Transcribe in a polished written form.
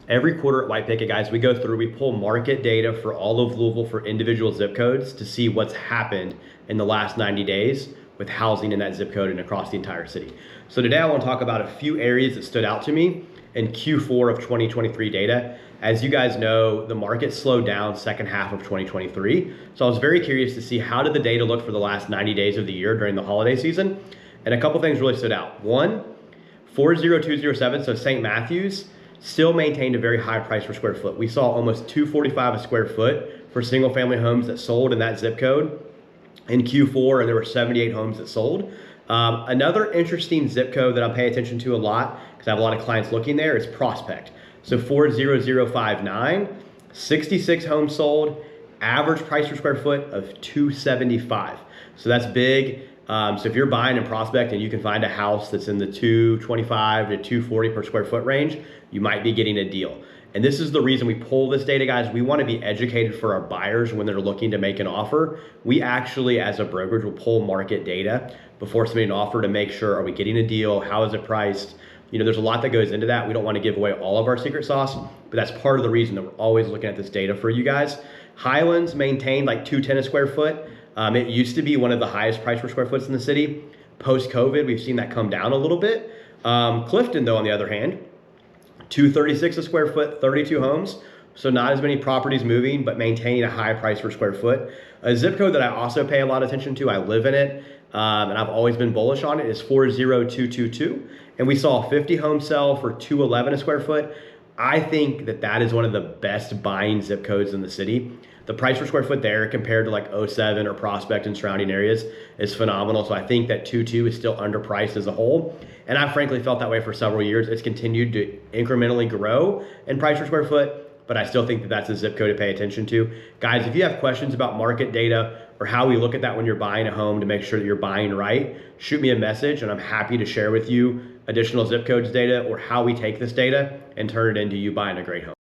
Every quarter at White Picket, guys, we go through, we pull market data for all of Louisville for individual zip codes to see what's happened in the last 90 days with housing in that zip code and across the entire city. So today I want to talk about a few areas that stood out to me in Q4 of 2023 data. As you guys know, the market slowed down second half of 2023. So I was very curious to see how did the data look for the last 90 days of the year during the holiday season. And a couple things really stood out. One, 40207, so St. Matthews, still maintained a very high price per square foot. We saw almost $245 a square foot for single family homes that sold in that zip code in Q4, and there were 78 homes that sold. Another interesting zip code that I'm paying attention to a lot, because I have a lot of clients looking there, is Prospect. So 40059, 66 homes sold, average price per square foot of $275. So that's big. So if you're buying in Prospect and you can find a house that's in the $225 to $240 per square foot range, you might be getting a deal. And this is the reason we pull this data, guys. We want to be educated for our buyers when they're looking to make an offer. We actually, as a brokerage, will pull market data before submitting an offer to make sure, are we getting a deal? How is it priced? You know, there's a lot that goes into that. We don't want to give away all of our secret sauce, but that's part of the reason that we're always looking at this data for you guys. Highlands maintained like $210 a square foot. It used to be one of the highest price per square foots in the city. Post-COVID, we've seen that come down a little bit. Clifton, though, on the other hand, $236 a square foot, 32 homes. So not as many properties moving, but maintaining a high price per square foot. A zip code that I also pay a lot of attention to, I live in it, and I've always been bullish on it, is 40222. And we saw a 50 home sell for $211 a square foot. I think that that is one of the best buying zip codes in the city. The price per square foot there compared to like 07 or Prospect and surrounding areas is phenomenal. So I think that 22 is still underpriced as a whole. And I frankly felt that way for several years. It's continued to incrementally grow in price per square foot, but I still think that that's a zip code to pay attention to. Guys, if you have questions about market data or how we look at that when you're buying a home to make sure that you're buying right, shoot me a message and I'm happy to share with you additional zip codes data or how we take this data and turn it into you buying a great home.